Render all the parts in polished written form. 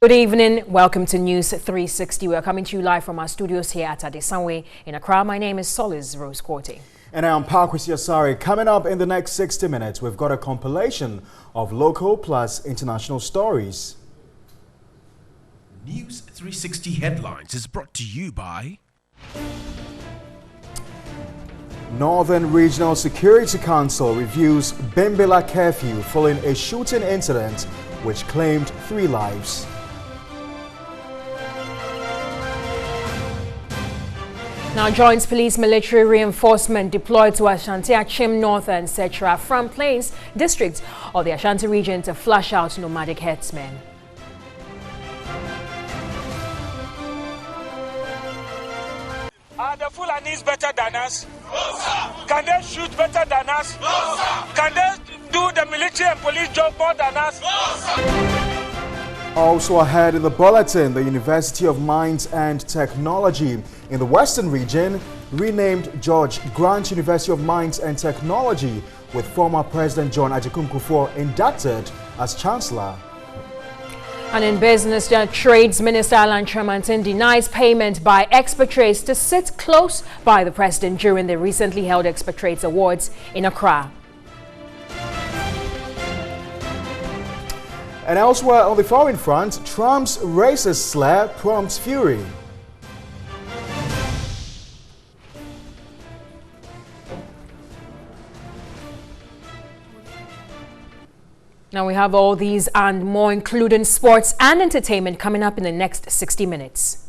Good evening. Welcome to News 360. We're coming to you live from our studios here at Adesanwe in Accra. My name is Solis Rose Korte. And I'm Parkwisi Asari. Coming up in the next 60 minutes, we've got a compilation of local plus international stories. News 360 Headlines is brought to you by Northern Regional Security Council reviews Bimbilla curfew following a shooting incident which claimed 3 lives. Now, Joint Police Military Reinforcement deployed to Ashanti Achim North and Setra from Plains District of the Ashanti region to flush out nomadic herdsmen. Are the Fulanis better than us? No, sir. Can they shoot better than us? No, sir. Can they do the military and police job more than us? No, sir. Also ahead in the bulletin, the University of Mines and Technology in the Western region renamed George Grant University of Mines and Technology with former President John Agyekum Kufuor inducted as Chancellor. And in business, the Trades Minister Alan Kyerematen denies payment by expatriates to sit close by the president during the recently held Expatriates Awards in Accra. And elsewhere on the foreign front, Trump's racist slur prompts fury. Now we have all these and more, including sports and entertainment, coming up in the next 60 minutes.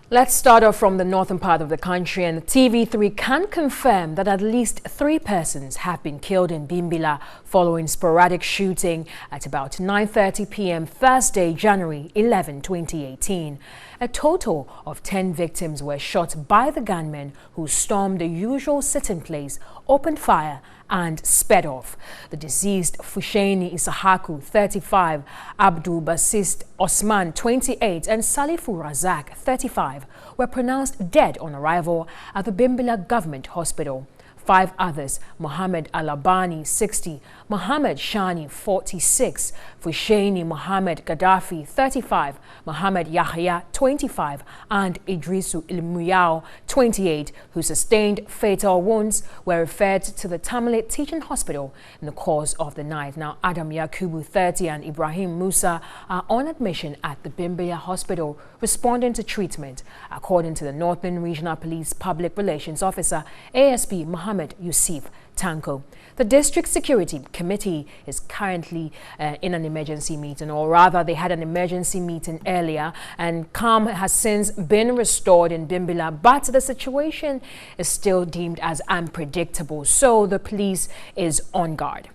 Let's start off from the northern part of the country, and TV3 can confirm that at least 3 persons have been killed in Bimbilla following sporadic shooting at about 9:30 p.m. Thursday, January 11, 2018. A total of 10 victims were shot by the gunmen who stormed the usual sitting place, opened fire and sped off. The deceased Fusheni Isahaku, 35, Abdul Basist Osman, 28, and Salifu Razak, 35, were pronounced dead on arrival at the Bimbilla Government Hospital. 5 others, Mohammed Alabani, 60, Mohammed Shani, 46, Fusheni Mohammed Gaddafi, 35, Mohammed Yahya, 25, and Idrisu Ilmuyao, 28, who sustained fatal wounds, were referred to the Tamale Teaching Hospital in the course of the night. Now, Adam Yakubu, 30, and Ibrahim Musa are on admission at the Bimbilla Hospital, responding to treatment, according to the Northern Regional Police Public Relations Officer, ASP Mohammed Yusuf Tanko. The District Security Committee is currently in an emergency meeting, or rather they had an emergency meeting earlier, and calm has since been restored in Bimbilla, but the situation is still deemed as unpredictable, so the police is on guard.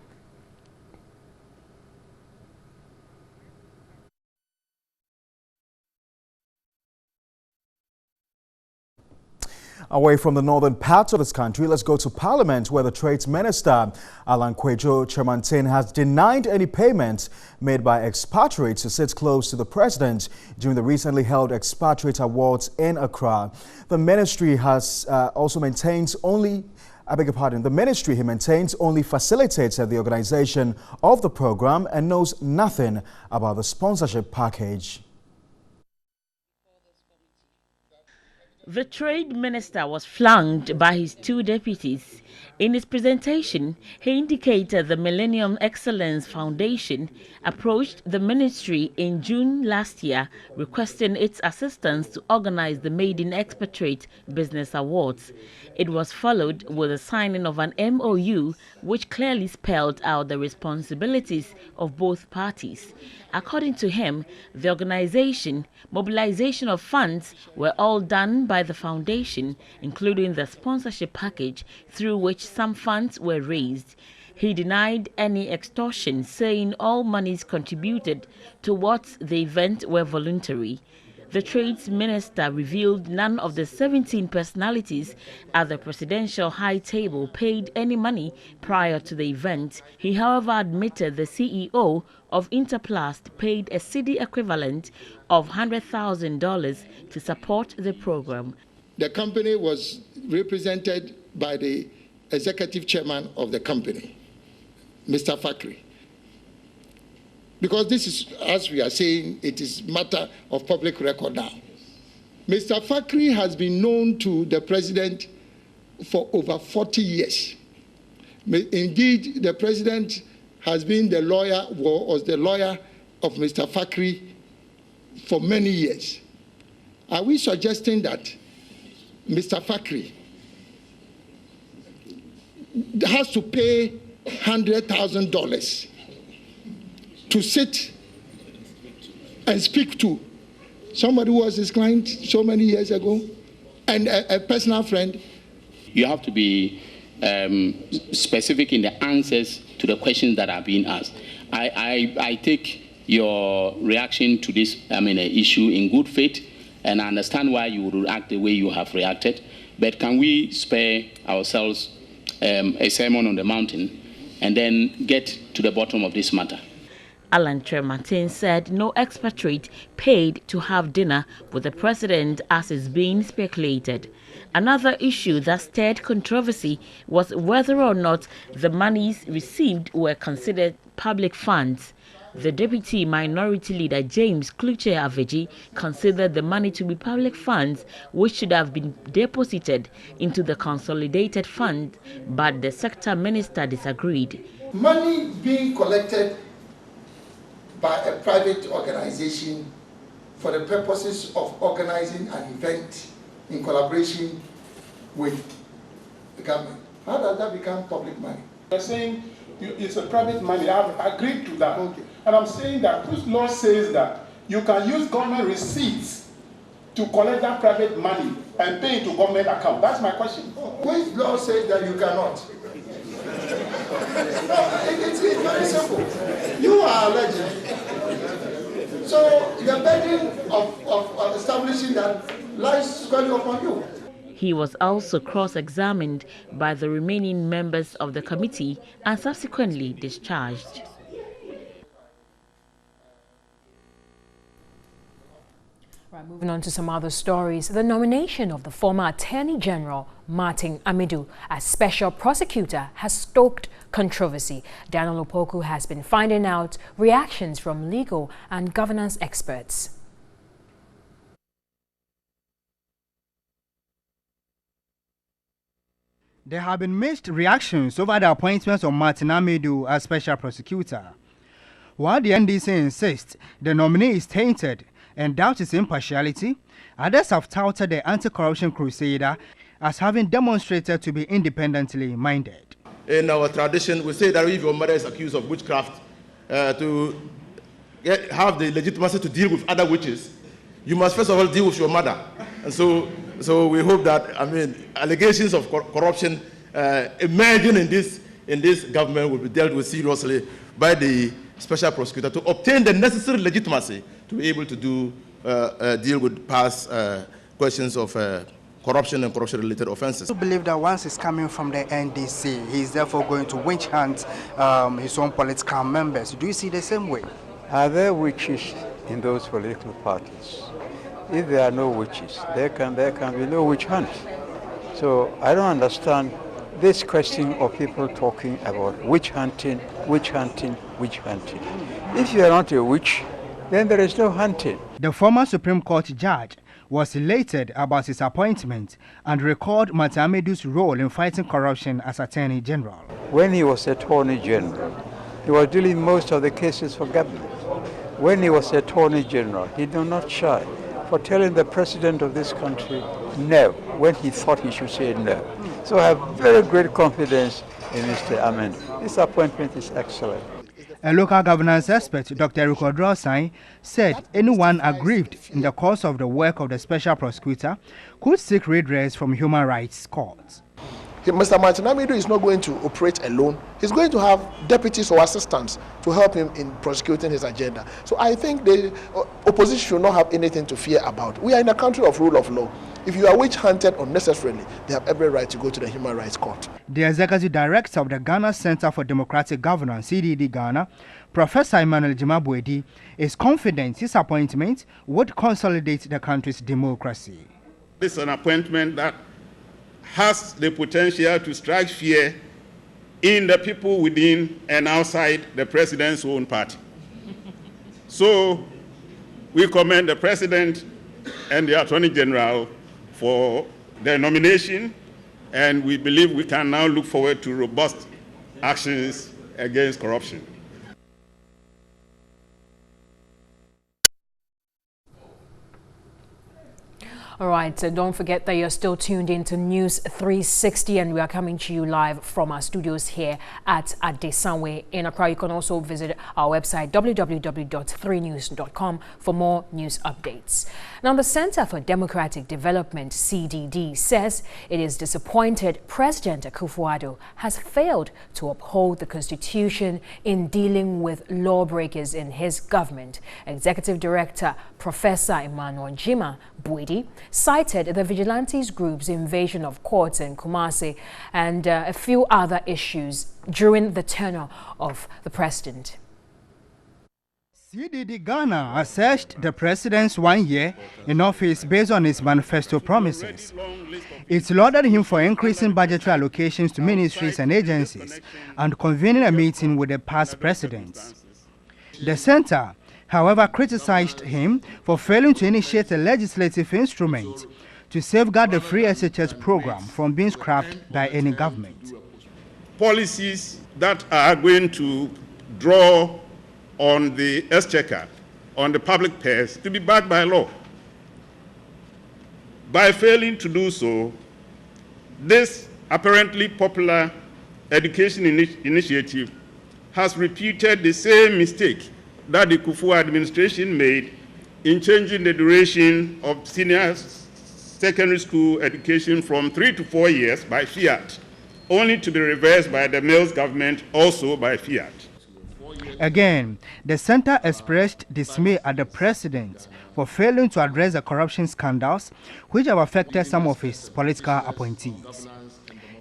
Away from the northern part of this country, let's go to Parliament, where the Trades Minister, Alan Kyerematen, has denied any payments made by expatriates to sit close to the president during the recently held Expatriate Awards in Accra. The ministry has also maintains only the ministry he maintains only facilitates the organization of the program and knows nothing about the sponsorship package. The Trade Minister was flanked by his 2 deputies. In his presentation, he indicated the Millennium Excellence Foundation approached the ministry in June last year, requesting its assistance to organize the Maiden Expatriate Business Awards. It was followed with the signing of an MOU which clearly spelled out the responsibilities of both parties. According to him, the organization, mobilization of funds were all done by the foundation, including the sponsorship package through which some funds were raised. He denied any extortion, saying all monies contributed towards the event were voluntary. The Trades Minister revealed none of the 17 personalities at the presidential high table paid any money prior to the event. He, however, admitted the CEO of Interplast paid a cedi equivalent of $100,000 to support the program. The company was represented by the executive chairman of the company, Mr. Fakri. because this is, as we are saying, it is matter of public record now. Mr. Fakhri has been known to the president for over 40 years. Indeed, the president has been the lawyer, was the lawyer of Mr. Fakhri for many years. Are we suggesting that Mr. Fakhri has to pay $100,000 to sit and speak to somebody who was his client so many years ago and a personal friend? You have to be specific in the answers to the questions that are being asked. I take your reaction to this issue in good faith, and I understand why you would react the way you have reacted. But can we spare ourselves a sermon on the mountain and then get to the bottom of this matter? Alan Kyerematen said no expatriate paid to have dinner with the president, as is being speculated. Another issue that stirred controversy was whether or not the monies received were considered public funds. The Deputy Minority Leader James Klutse Aveji considered the money to be public funds which should have been deposited into the consolidated fund, but the sector minister disagreed. Money being collected by a private organization for the purposes of organizing an event in collaboration with the government. How does that become public money? You're saying it's a private money. I've agreed to that. Okay. And I'm saying that whose law says that you can use government receipts to collect that private money and pay it to government account? That's my question. Which law says that you cannot? It's very simple. You are alleged. So the burden of establishing that lies squarely upon you. He was also cross-examined by the remaining members of the committee and subsequently discharged. Right, moving on to some other stories. The nomination of the former Attorney General Martin Amidu as Special Prosecutor has stoked controversy. Daniel Opoku has been finding out reactions from legal and governance experts. There have been mixed reactions over the appointment of Martin Amidu as Special Prosecutor. While the NDC insists the nominee is tainted and doubt his impartiality, others have touted the anti-corruption crusader as having demonstrated to be independently minded. In our tradition, we say that if your mother is accused of witchcraft, to have the legitimacy to deal with other witches, you must first of all deal with your mother. And so we hope that, allegations of corruption emerging in this government will be dealt with seriously by the Special Prosecutor to obtain the necessary legitimacy to be able to deal with past questions of corruption and corruption-related offenses. I believe that once it's coming from the NDC, he's therefore going to witch hunt his own political members. Do you see the same way? Are there witches in those political parties? If there are no witches, there can be no witch hunt. So I don't understand this question of people talking about witch hunting, witch hunting, witch hunting. If you are not a witch, then there is no hunting. The former Supreme Court judge was elated about his appointment and recalled Martin Amidu's role in fighting corruption as Attorney General. When he was Attorney General, he was dealing most of the cases for government. When he was Attorney General, he did not shy for telling the president of this country no, when he thought he should say no. So I have very great confidence in Mr. Amidu. This appointment is excellent. A local governance expert, Dr. Eric Odrosai, said anyone aggrieved in the course of the work of the Special Prosecutor could seek redress from human rights courts. Mr. Martin Amidu is not going to operate alone. He's going to have deputies or assistants to help him in prosecuting his agenda. So I think the opposition should not have anything to fear about. We are in a country of rule of law. If you are witch hunted unnecessarily, they have every right to go to the Human Rights Court. The Executive Director of the Ghana Center for Democratic Governance, CDD Ghana, Professor Emmanuel Jimabwedi, is confident his appointment would consolidate the country's democracy. This is an appointment that has the potential to strike fear in the people within and outside the president's own party. So we commend the President and the Attorney General for their nomination, and we believe we can now look forward to robust actions against corruption. All right, so don't forget that you're still tuned into News 360, and we are coming to you live from our studios here at Adesanwe in Accra. You can also visit our website www.3news.com for more news updates. Now, the Center for Democratic Development, CDD, says it is disappointed President Akufo-Addo has failed to uphold the Constitution in dealing with lawbreakers in his government. Executive Director Professor Emmanuel Jima Buidi cited the vigilantes group's invasion of courts in Kumasi and a few other issues during the tenure of the president. CDD Ghana assessed the president's 1 year in office based on his manifesto promises. It lauded him for increasing budgetary allocations to ministries and agencies and convening a meeting with the past presidents. The center, however, criticized him for failing to initiate a legislative instrument to safeguard the free SHS program from being scrapped by any government. Policies that are going to draw on the exchequer, on the public purse, to be backed by law. By failing to do so, this apparently popular education initiative has repeated the same mistake that the Kufuor administration made in changing the duration of senior secondary school education from 3 to 4 years by fiat, only to be reversed by the Mills government also by fiat. Again, the center expressed dismay at the president for failing to address the corruption scandals which have affected some of his political appointees.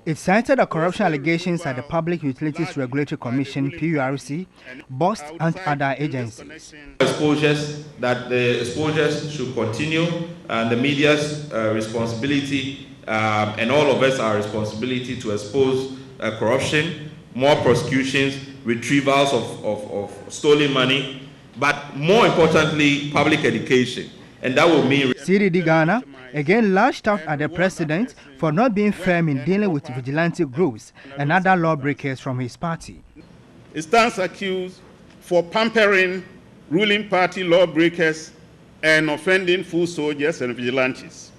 It cited the corruption allegations at the Public Utilities Regulatory Commission, PURC, BOST, and other agencies. The exposures should continue, and the media's responsibility, and all of us our responsibility to expose corruption, more prosecutions, retrievals of stolen money, but more importantly, public education. And that will mean... CDD Ghana again lashed out at the president for not being firm in dealing with vigilante groups and other lawbreakers from his party. It stands accused for pampering ruling party lawbreakers and offending full soldiers and vigilantes.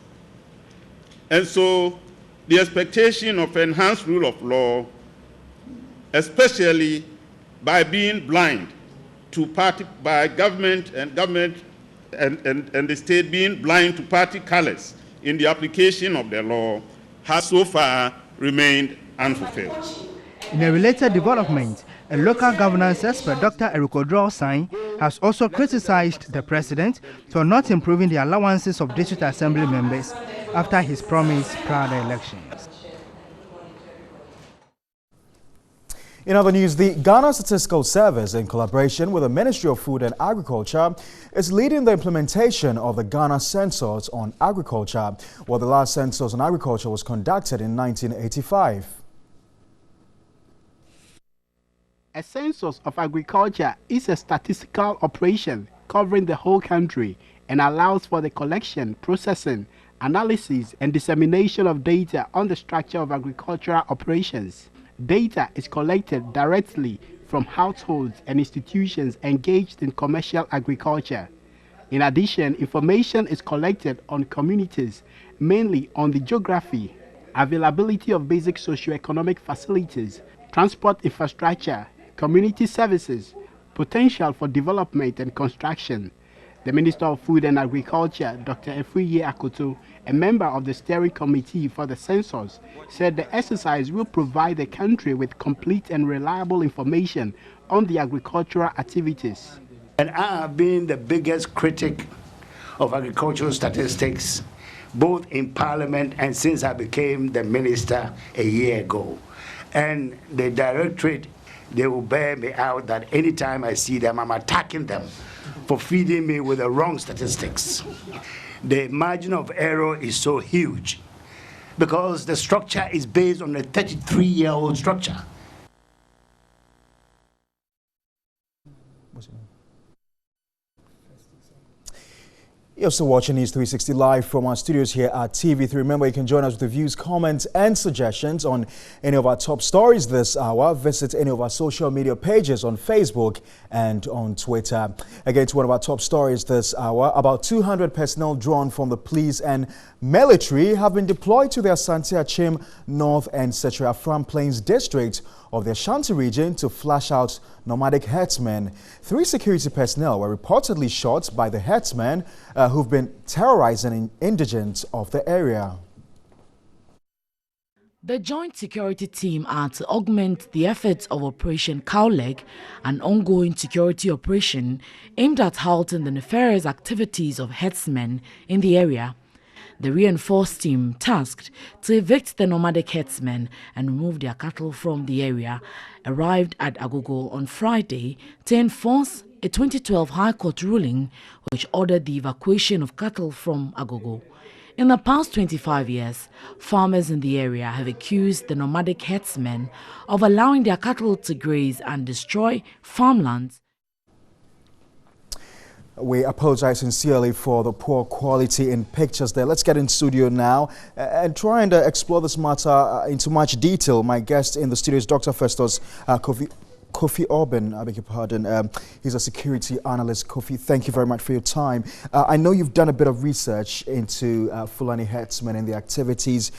And so the expectation of enhanced rule of law, especially by being blind to party, by government and the state being blind to party colors in the application of the law, has so far remained unfulfilled. In a related development, a local governance expert, Dr. Eric Odro-Osai, has also criticized the president for not improving the allowances of district assembly members after his promise prior to elections. In other news, the Ghana Statistical Service, in collaboration with the Ministry of Food and Agriculture, is leading the implementation of the Ghana Census on Agriculture, while the last census on agriculture was conducted in 1985. A census of agriculture is a statistical operation covering the whole country and allows for the collection, processing, analysis, and dissemination of data on the structure of agricultural operations. Data is collected directly from households and institutions engaged in commercial agriculture. In addition, information is collected on communities, mainly on the geography, availability of basic socio-economic facilities, transport infrastructure, community services, potential for development and construction. The Minister of Food and Agriculture, Dr. Efuye Akoto, a member of the steering committee for the census, said the exercise will provide the country with complete and reliable information on the agricultural activities. And I have been the biggest critic of agricultural statistics, both in Parliament and since I became the minister a year ago. And the directorate, they will bear me out that anytime I see them, I'm attacking them for feeding me with the wrong statistics. The margin of error is so huge because the structure is based on a 33-year-old structure. You're still watching News 360 live from our studios here at TV3. Remember, you can join us with the views, comments and suggestions on any of our top stories this hour. Visit any of our social media pages on Facebook and on Twitter. Again, to one of our top stories this hour, about 200 personnel drawn from the police and military have been deployed to the Asante Achim North and Setre Afram Plains district of the Ashanti region to flash out nomadic herdsmen. 3 security personnel were reportedly shot by the herdsmen who've been terrorizing indigents of the area. The joint security team are to augment the efforts of Operation Cowleg, an ongoing security operation aimed at halting the nefarious activities of herdsmen in the area. The reinforced team tasked to evict the nomadic herdsmen and remove their cattle from the area arrived at Agogo on Friday to enforce a 2012 High Court ruling which ordered the evacuation of cattle from Agogo. In the past 25 years, farmers in the area have accused the nomadic herdsmen of allowing their cattle to graze and destroy farmlands. We apologize sincerely for the poor quality in pictures there. Let's get in studio now and try and explore this matter into much detail. My guest in the studio is Dr. Festus Kofi Orban, I beg your pardon. He's a security analyst. Kofi, thank you very much for your time. I know you've done a bit of research into Fulani herdsmen and the activities.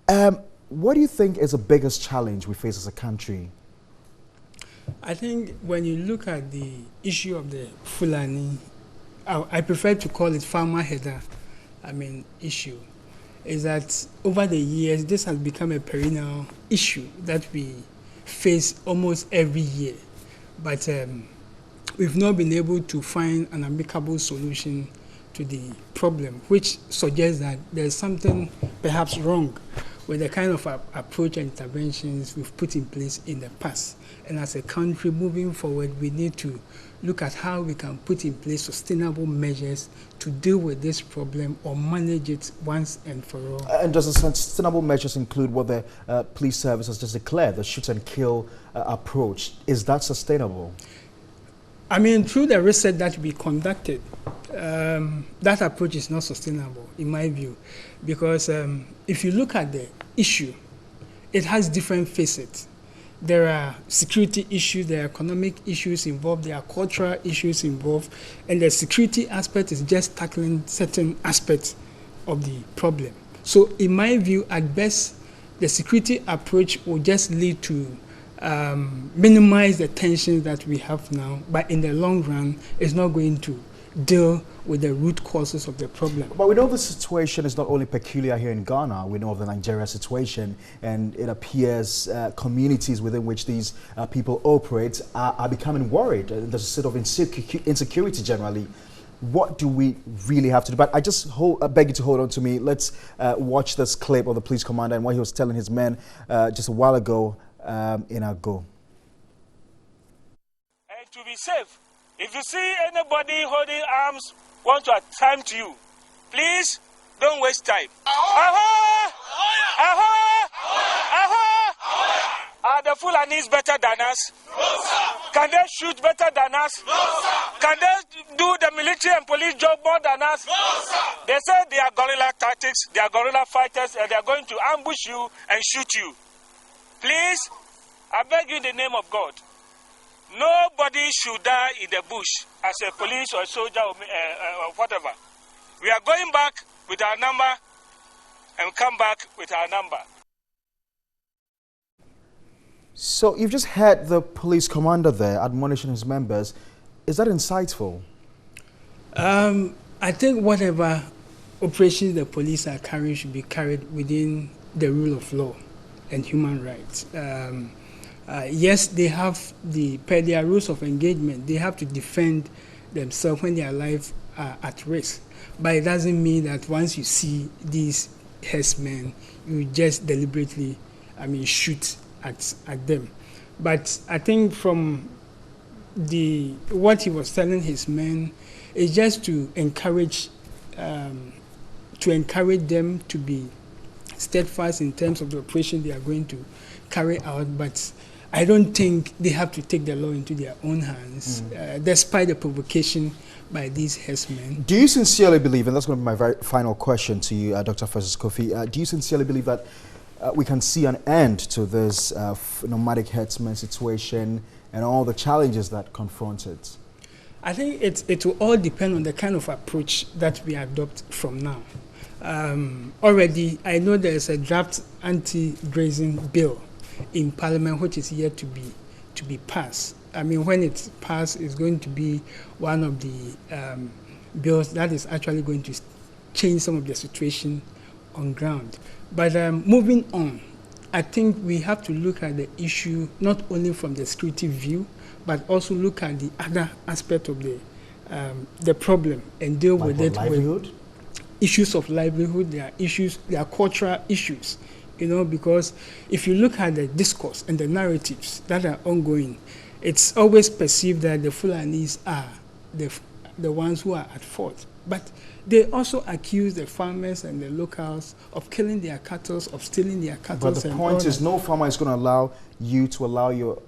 What do you think is the biggest challenge we face as a country? I think when you look at the issue of the Fulani, I prefer to call it farmer header, issue, is that over the years, this has become a perennial issue that we face almost every year. But we've not been able to find an amicable solution to the problem, which suggests that there's something perhaps wrong with the kind of approach and interventions we've put in place in the past. And as a country moving forward, we need to look at how we can put in place sustainable measures to deal with this problem or manage it once and for all. And does the sustainable measures include what the police service has just declared, the shoot and kill approach? Is that sustainable? Through the research that we conducted, that approach is not sustainable, in my view, because if you look at the issue, it has different facets. There are security issues, there are economic issues involved, there are cultural issues involved, and the security aspect is just tackling certain aspects of the problem. So in my view, at best, the security approach will just lead to minimize the tensions that we have now, but in the long run, it's not going to deal with the root causes of the problem. But we know the situation is not only peculiar here in Ghana. We know of the Nigeria situation, and it appears communities within which these people operate are becoming worried. There's a sort of insecurity generally. What do we really have to do? But I just beg you to hold on to me. Let's watch this clip of the police commander and what he was telling his men just a while ago in Ago. And to be safe, if you see anybody holding arms want to attempt you, please don't waste time. Are the Fulanis better than us? Can they shoot better than us? Can they do the military and police job more than us? They say they are guerrilla tactics, they are guerrilla fighters, and they are going to ambush you and shoot you. Please, I beg you in the name of God, nobody should die in the bush as a police or soldier or whatever. We are going back with our number and come back with our number. So you've just heard the police commander there admonishing his members. Is that insightful? I think whatever operations the police are carrying should be carried within the rule of law and human rights. Yes, they have per their rules of engagement, they have to defend themselves when their lives are at risk. But it doesn't mean that once you see these herdsmen, you just deliberately, shoot at them. But I think from what he was telling his men is just to encourage them to be steadfast in terms of the operation they are going to carry out. But I don't think they have to take the law into their own hands, despite the provocation by these herdsmen. Do you sincerely believe, and that's going to be my very final question to you, Dr. Festus Kofi, do you sincerely believe that we can see an end to this nomadic herdsmen situation and all the challenges that confront it? I think it will all depend on the kind of approach that we adopt from now. Already, I know there is a draft anti-grazing bill in Parliament which is yet to be passed. I mean, when it's passed, it's going to be one of the bills that is actually going to change some of the situation on ground. But moving on, I think we have to look at the issue not only from the security view, but also look at the other aspect of the problem and deal with it with issues of livelihood. There are cultural issues, you know, because if you look at the discourse and the narratives that are ongoing, it's always perceived that the Fulanis are the ones who are at fault. But they also accuse the farmers and the locals of killing their cattle, of stealing their cattle. But the point is, no farmer is going to allow you to allow your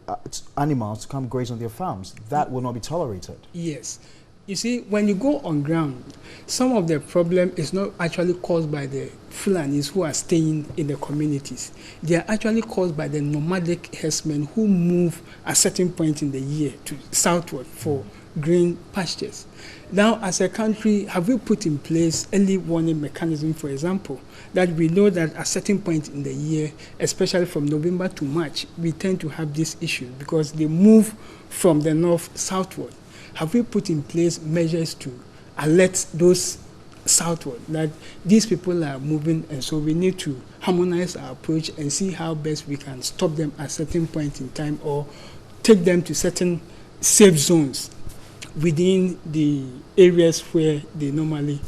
animals to come graze on their farms. That will not be tolerated. Yes. You see, when you go on ground, some of the problem is not actually caused by the Fulanis who are staying in the communities. They are actually caused by the nomadic herdsmen who move at certain point in the year to southward for green pastures. Now, as a country, have we put in place early warning mechanism, for example, that we know that at certain point in the year, especially from November to March, we tend to have this issue because they move from the north southward. Have we put in place measures to alert those southward that these people are moving, and so we need to harmonize our approach and see how best we can stop them at certain point in time or take them to certain safe zones within the areas where they normally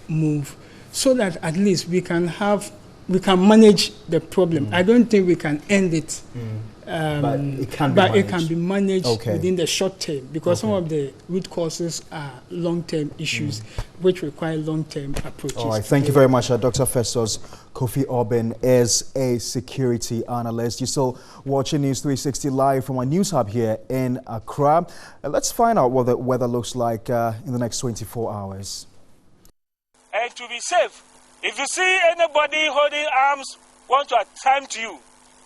move, so that at least we can manage the problem. I don't think we can end it, but it can be managed within the short term, because some of the root causes are long-term issues which require long-term approaches. All right, thank you very much. Dr. Festus Kofi Orbin is a security analyst. You're still watching News 360 live from our news hub here in Accra. Let's find out what the weather looks like in the next 24 hours. And to be safe, if you see anybody holding arms want to attempt you,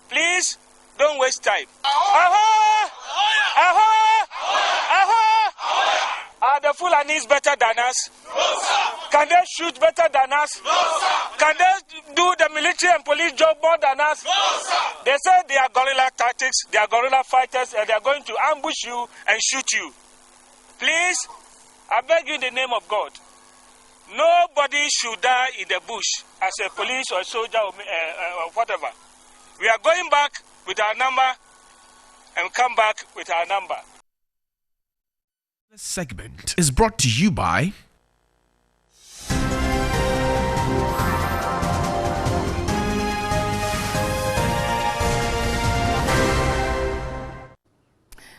please don't waste time. Aha! Aha! Aha! Are the Fulanis better than us? No, sir. Can they shoot better than us? No, sir. Can they do the military and police job more than us? No, sir. They say they are guerrilla tactics, they are guerrilla fighters, and they are going to ambush you and shoot you. Please, I beg you in the name of God, nobody should die in the bush as a police or soldier or whatever. We are going back with our number and come back with our number. This segment is brought to you by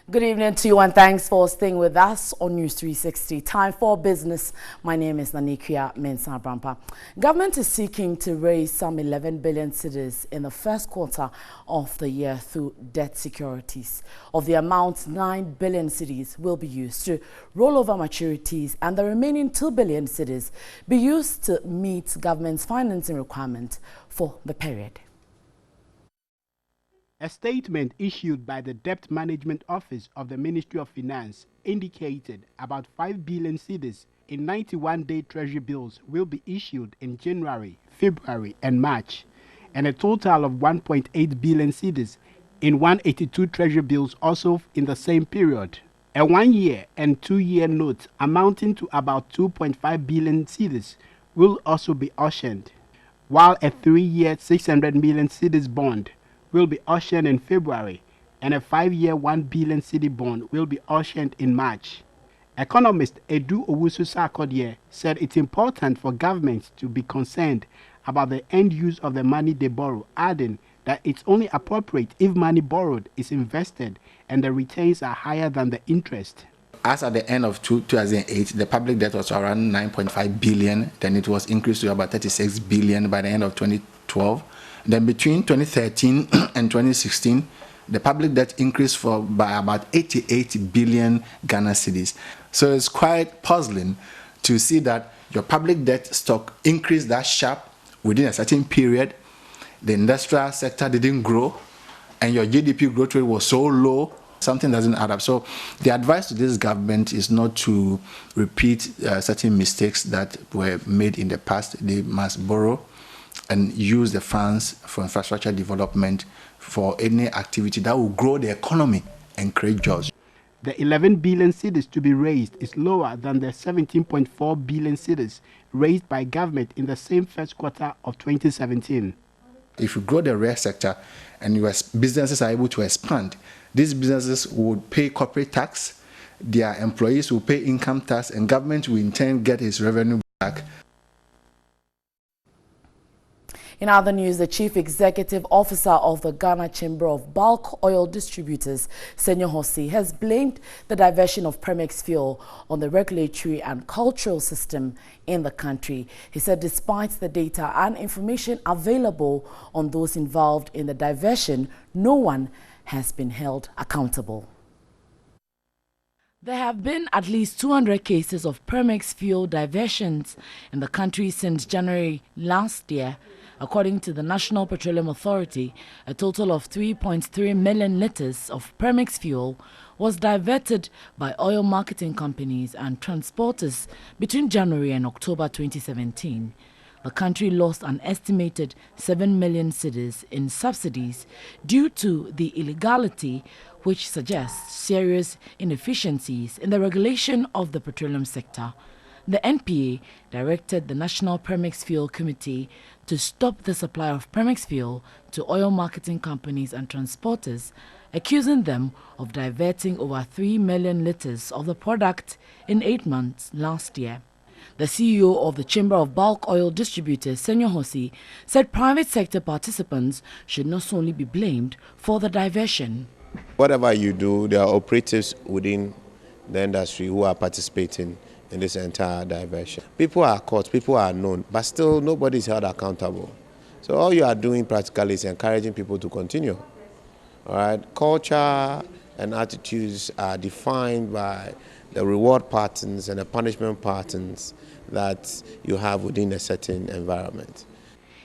Good evening to you and thanks for staying with us on News 360. Time for business. My name is Nanikia Mensah Brampa. Government is seeking to raise some 11 billion cedis in the first quarter of the year through debt securities. Of the amount, 9 billion cedis will be used to roll over maturities, and the remaining 2 billion cedis be used to meet government's financing requirement for the period. A statement issued by the Debt Management Office of the Ministry of Finance indicated about 5 billion cedis in 91-day treasury bills will be issued in January, February and March, and a total of 1.8 billion cedis in 182 treasury bills also in the same period. A 1-year and 2-year note amounting to about 2.5 billion cedis will also be auctioned, while a 3-year 600 million cedis bond will be auctioned in February, and a 5-year 1 billion cedi bond will be auctioned in March. Economist Edu Owusu-Sarkodie said it's important for governments to be concerned about the end use of the money they borrow, adding that it's only appropriate if money borrowed is invested and the returns are higher than the interest. As at the end of 2008, the public debt was around 9.5 billion, then it was increased to about 36 billion by the end of 2012. Then between 2013 and 2016, the public debt increased by about 88 billion Ghana cedis. So it's quite puzzling to see that your public debt stock increased that sharp within a certain period. The industrial sector didn't grow, and your GDP growth rate was so low, something doesn't add up. So the advice to this government is not to repeat certain mistakes that were made in the past. They must borrow and use the funds for infrastructure development for any activity that will grow the economy and create jobs. The 11 billion cedis to be raised is lower than the 17.4 billion cedis raised by government in the same first quarter of 2017. If you grow the real sector and your businesses are able to expand, these businesses would pay corporate tax, their employees will pay income tax, and government will in turn get its revenue back. In other news, the Chief Executive Officer of the Ghana Chamber of Bulk Oil Distributors, Senyor Hosey, has blamed the diversion of Pemex fuel on the regulatory and cultural system in the country. He said despite the data and information available on those involved in the diversion, no one has been held accountable. There have been at least 200 cases of Pemex fuel diversions in the country since January last year. According to the National Petroleum Authority, a total of 3.3 million liters of Pemex fuel was diverted by oil marketing companies and transporters between January and October 2017. The country lost an estimated 7 million cedis in subsidies due to the illegality, which suggests serious inefficiencies in the regulation of the petroleum sector. The NPA directed the National Pemex Fuel Committee to stop the supply of Pemex fuel to oil marketing companies and transporters, accusing them of diverting over 3 million liters of the product in 8 months last year. The CEO of the Chamber of Bulk Oil Distributors, Senyor Hosey, said private sector participants should not solely be blamed for the diversion. Whatever you do, there are operatives within the industry who are participating in this entire diversion. People are caught, people are known, but still nobody is held accountable. So all you are doing practically is encouraging people to continue. All right, culture and attitudes are defined by the reward patterns and the punishment patterns that you have within a certain environment.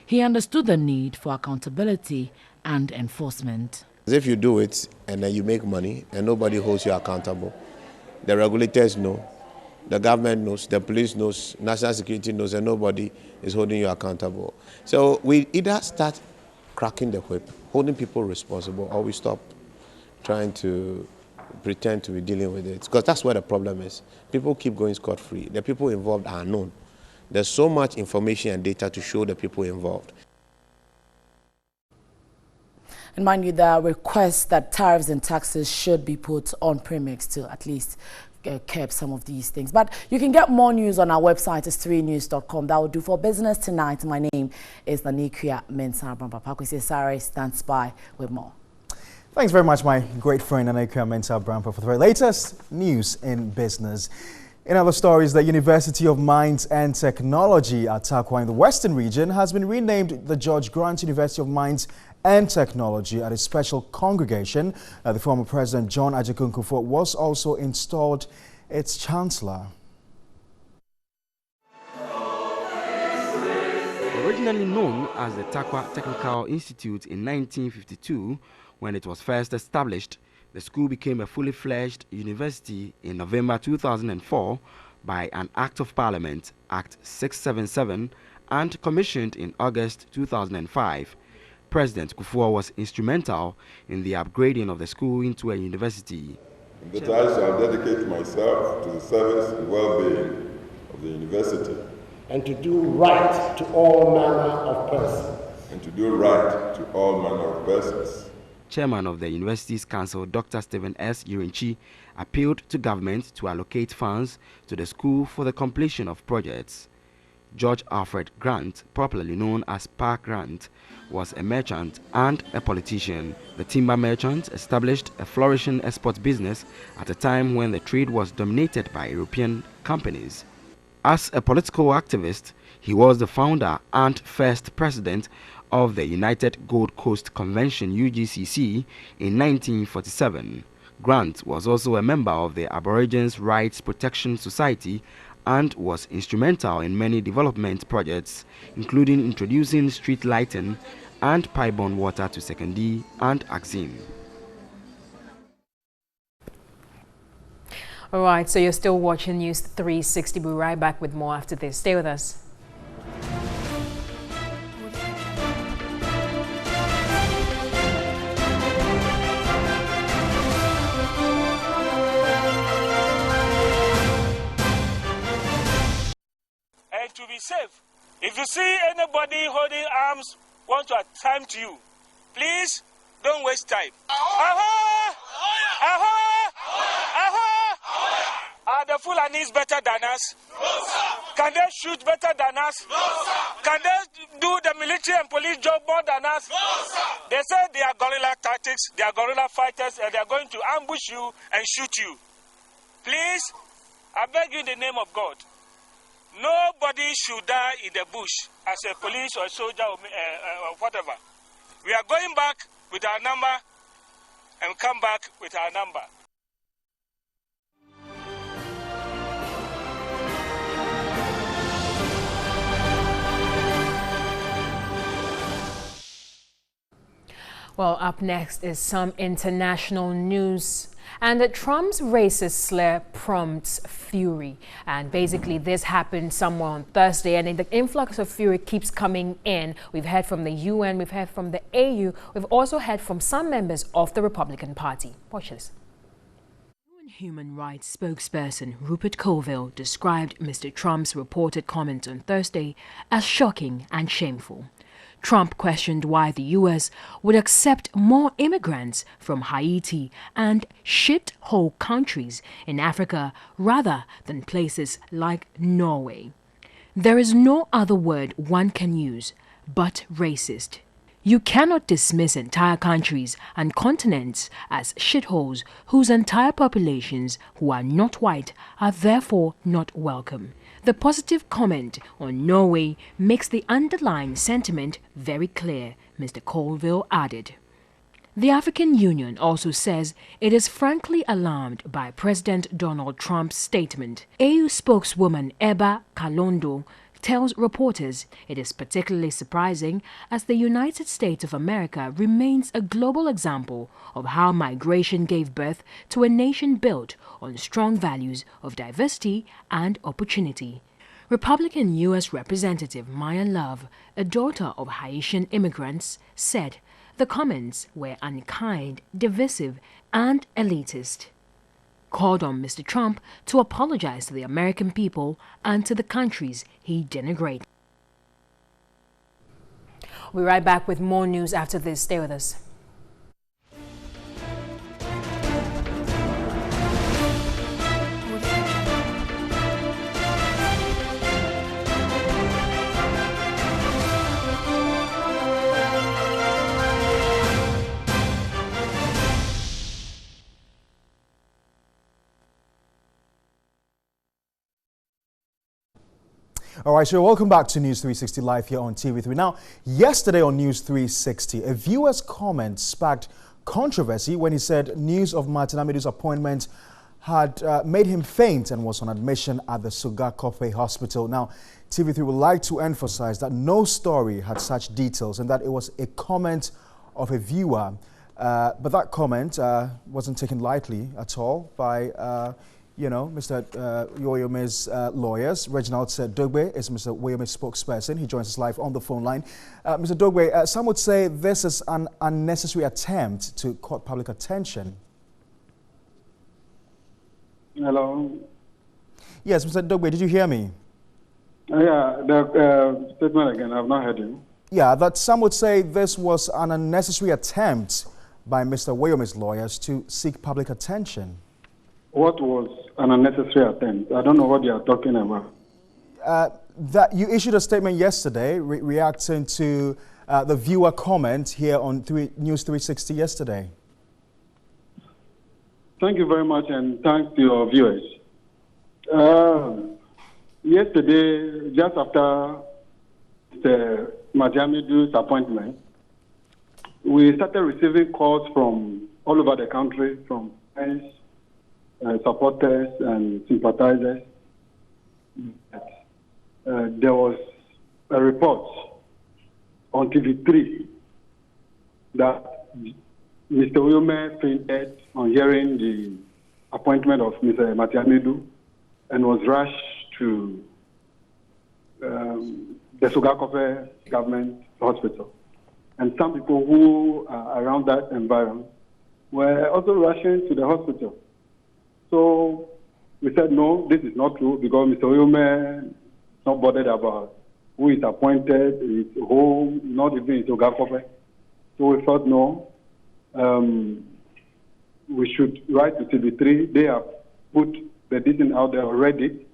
He understood the need for accountability and enforcement. If you do it and then you make money and nobody holds you accountable, the regulators know, the government knows, the police knows, national security knows, and nobody is holding you accountable. So we either start cracking the whip, holding people responsible, or we stop trying to pretend to be dealing with it. Because that's where the problem is. People keep going scot-free. The people involved are known. There's so much information and data to show the people involved. And mind you, there are requests that tariffs and taxes should be put on Pemex to at least curb some of these things. But you can get more news on our website, it's 3news.com. That will do for business tonight. My name is Nanekia Mensah Brampa. Pakwesi Sare stands by with more. Thanks very much, my great friend Nanekia Mensah Brampa, for the very latest news in business. In other stories, the University of Mines and Technology at Tarkwa in the Western region has been renamed the George Grant University of Mines and Technology at a special congregation. The former President John Agyeku Kufuor was also installed its chancellor. Originally known as the Tarkwa Technical Institute in 1952, when it was first established, the school became a fully fledged university in November 2004 by an Act of Parliament, Act 677, and commissioned in August 2005. President Kufuor was instrumental in the upgrading of the school into a university. That I shall dedicate myself to the service and well-being of the university. And to do right to all manner of persons. And to do right to all manner of persons. Chairman of the university's council, Dr. Stephen S. Urinchi, appealed to government to allocate funds to the school for the completion of projects. George Alfred Grant, popularly known as Pa Grant, was a merchant and a politician. The timber merchant established a flourishing export business at a time when the trade was dominated by European companies. As a political activist, he was the founder and first president of the United Gold Coast Convention (UGCC) in 1947. Grant was also a member of the Aborigines Rights Protection Society and was instrumental in many development projects, including introducing street lighting and pipe-borne water to Sekondi and Axim. All right, so you're still watching News 360. We'll be right back with more after this. Stay with us. And to be safe, if you see anybody holding arms want to attempt you, please don't waste time. Aha! Aha! Aha! Are the Fulanis better than us? No, sir. Can they shoot better than us? No, sir. Can they do the military and police job more than us? No, sir. They say they are guerrilla tactics, they are guerrilla fighters, and they are going to ambush you and shoot you. Please, I beg you in the name of God, nobody should die in the bush as a police or a soldier or whatever. We are going back with our number and come back with our number. Well, up next is some international news. And Trump's racist slur prompts fury. And basically this happened somewhere on Thursday, and the influx of fury keeps coming in. We've heard from the UN, we've heard from the AU, we've also heard from some members of the Republican Party. Watch this. Human rights spokesperson Rupert Colville described Mr. Trump's reported comment on Thursday as shocking and shameful. Trump questioned why the U.S. would accept more immigrants from Haiti and shithole countries in Africa rather than places like Norway. There is no other word one can use but racist. You cannot dismiss entire countries and continents as shitholes whose entire populations who are not white are therefore not welcome. The positive comment on Norway makes the underlying sentiment very clear, Mr. Colville added. The African Union also says it is frankly alarmed by President Donald Trump's statement. AU spokeswoman Eba Kalondo tells reporters it is particularly surprising as the United States of America remains a global example of how migration gave birth to a nation built on strong values of diversity and opportunity. Republican U.S. Representative Maya Love, a daughter of Haitian immigrants, said the comments were unkind, divisive, and elitist. Called on Mr. Trump to apologize to the American people and to the countries he denigrated. We'll be right back with more news after this. Stay with us. All right, so welcome back to News 360 Live here on TV3. Now, yesterday on News 360, a viewer's comment sparked controversy when he said news of Martin Amidu's appointment had made him faint and was on admission at the Suga Kofe Hospital. Now, TV3 would like to emphasize that no story had such details and that it was a comment of a viewer. But that comment wasn't taken lightly at all by Mr. Woyome's lawyers. Reginald Dogbe is Mr. Woyome's spokesperson. He joins us live on the phone line. Mr. Dogbe, some would say this is an unnecessary attempt to court public attention. Hello. Yes, Mr. Dogbe, did you hear me? Yeah, the statement again, I've not heard you. Yeah, that some would say this was an unnecessary attempt by Mr. Woyome's lawyers to seek public attention. What was an unnecessary attempt? I don't know what you are talking about. That you issued a statement yesterday reacting to the viewer comment here on News 360 yesterday. Thank you very much, and thanks to your viewers. Yesterday, just after the Matiamidu's appointment, we started receiving calls from all over the country, from friends, supporters, and sympathizers. There was a report on TV3 that Mr. Uyome fainted on hearing the appointment of Mr. Matiamidu and was rushed to the Sugakofe government hospital. And some people who are around that environment were also rushing to the hospital. So we said, no, this is not true, because Mr. Uyome is not bothered about who is appointed, his home, not even in Sugakofe. So we thought, no, we should write to TV3. They have put the decision out there already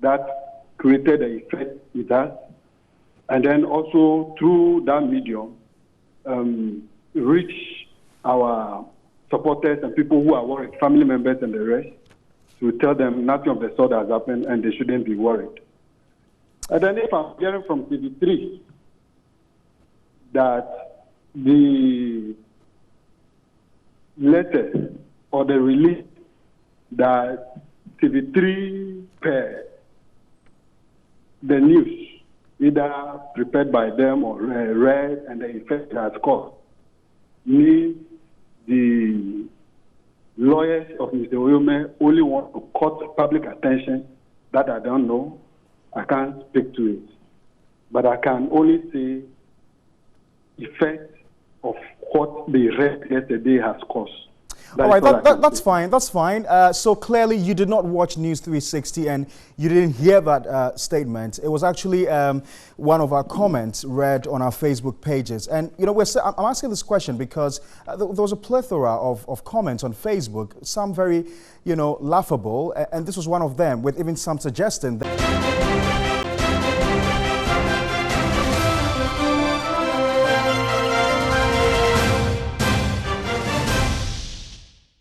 that created an effect with us. And then also through that medium, reach our supporters and people who are worried, family members and the rest, to tell them nothing of the sort has happened and they shouldn't be worried. And then if I'm hearing from TV3 that the letter or the release that TV3 paired the news, either prepared by them or read, and the effect it has caused, means the lawyers of Mr. Uyome only want to cut public attention. That I don't know. I can't speak to it. But I can only say effect of what they read yesterday has caused. All right, that's fine. That's fine. So clearly, you did not watch News 360 and you didn't hear that statement. It was actually one of our comments read on our Facebook pages. And, you know, I'm asking this question because there was a plethora of comments on Facebook, some very, you know, laughable. And this was one of them, with even some suggesting that...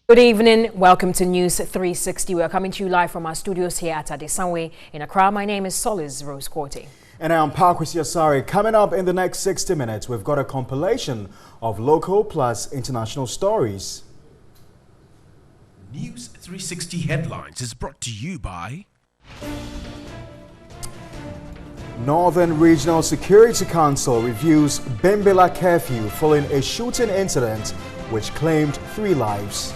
Good evening. Welcome to News 360. We are coming to you live from our studios here at Adesanwe in Accra. My name is Solis Rose Korte. And I'm Parkwisi Asari. Coming up in the next 60 minutes, we've got a compilation of local plus international stories. News 360 Headlines is brought to you by Northern Regional Security Council reviews Bimbilla curfew following a shooting incident which claimed 3 lives.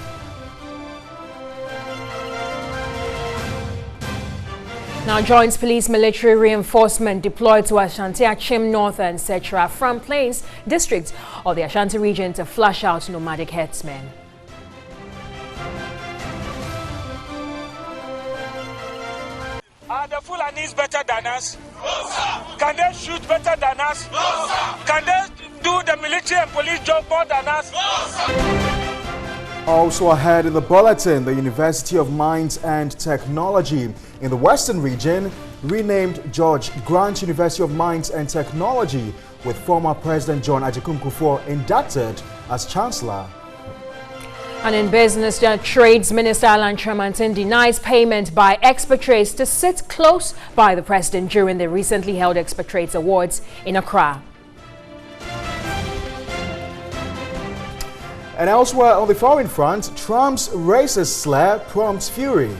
Now, Joint Police Military Reinforcement deployed to Ashanti Achim North and Setra from Plains District of the Ashanti region to flush out nomadic herdsmen. Are the Fulanis better than us? No, sir. Can they shoot better than us? No, sir. Can they do the military and police job more than us? No, sir. Also ahead in the bulletin, the University of Mines and Technology in the Western region renamed George Grant University of Mines and Technology, with former President John Agyekum Kufuor inducted as Chancellor. And in business, the Trades Minister Alan Tremantin denies payment by expatriates to sit close by the president during the recently held Expatriates Awards in Accra. And elsewhere on the foreign front, Trump's racist slur prompts fury.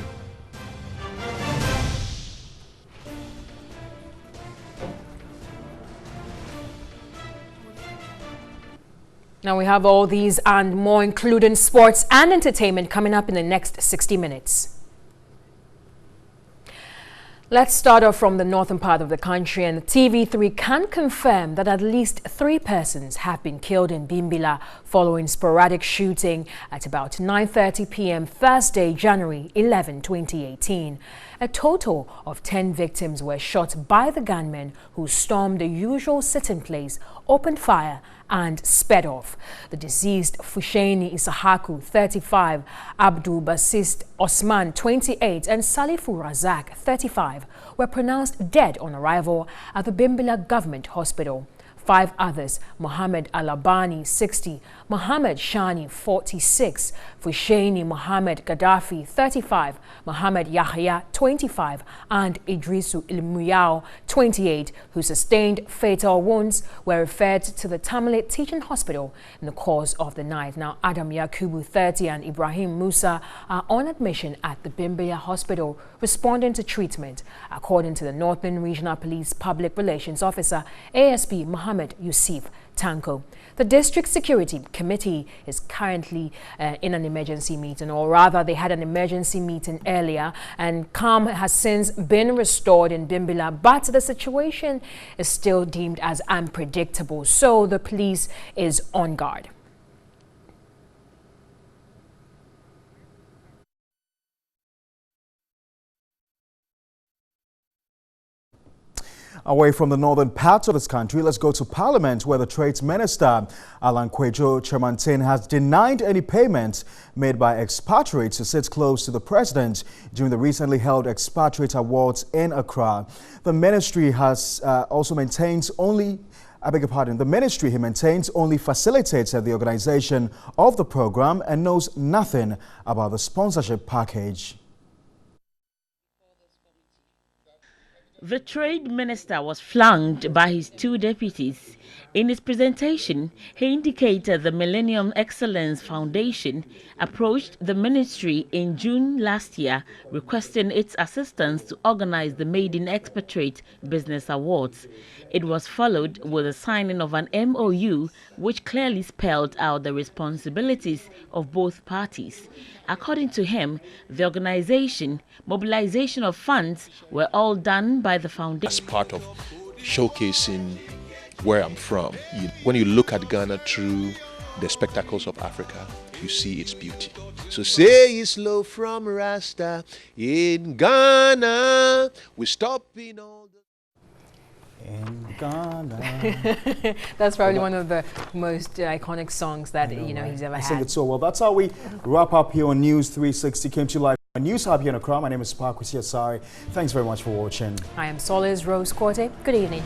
Now we have all these and more, including sports and entertainment, coming up in the next 60 minutes. Let's start off from the northern part of the country, and TV3 can confirm that at least 3 persons have been killed in Bimbilla following sporadic shooting at about 9:30 p.m. Thursday, January 11, 2018. A total of 10 victims were shot by the gunmen who stormed the usual sitting place, opened fire and sped off. The deceased Fusheni Isahaku, 35, Abdul Basist Osman, 28, and Salifu Razak, 35, were pronounced dead on arrival at the Bimbilla Government Hospital. 5 others: Mohammed Alabani, 60, Mohammed Shani, 46, Fushaini Mohammed Gaddafi, 35, Mohammed Yahya, 25, and Idrisu Ilmuyao, 28, who sustained fatal wounds, were referred to the Tamale Teaching Hospital in the course of the night. Now, Adam Yakubu, 30, and Ibrahim Musa are on admission at the Bimbia Hospital, responding to treatment, according to the Northern Regional Police Public Relations Officer, ASP Mohammed Yusuf Tanko. The District Security Committee is currently in an emergency meeting, or rather they had an emergency meeting earlier, and calm has since been restored in Bimbilla, but the situation is still deemed as unpredictable, so the police is on guard. Away from the northern parts of this country, let's go to Parliament, where the Trades Minister, Alan Kwejo Kyerematen, has denied any payments made by expatriates who sit close to the president during the recently held Expatriate Awards in Accra. The ministry has also maintains only the ministry he maintains only facilitates the organization of the program and knows nothing about the sponsorship package. The Trade Minister was flanked by his 2 deputies. In his presentation, he indicated the Millennium Excellence Foundation approached the ministry in June last year, requesting its assistance to organize the Made in Expatriate Business Awards. It was followed with the signing of an MOU which clearly spelled out the responsibilities of both parties. According to him, the organization, mobilization of funds were all done by the foundation. As part of showcasing where I'm from, when you look at Ghana through the spectacles of Africa, you see its beauty. So say it's low from Rasta in Ghana. We're stopping all the... In Ghana. That's probably one of the most iconic songs that he's ever had. I sing it so well. That's how we wrap up here on News 360. Came to you live on News Hub here in Accra. My name is Parkwasi Asari. Thanks very much for watching. I am Solis Rose Korte. Good evening.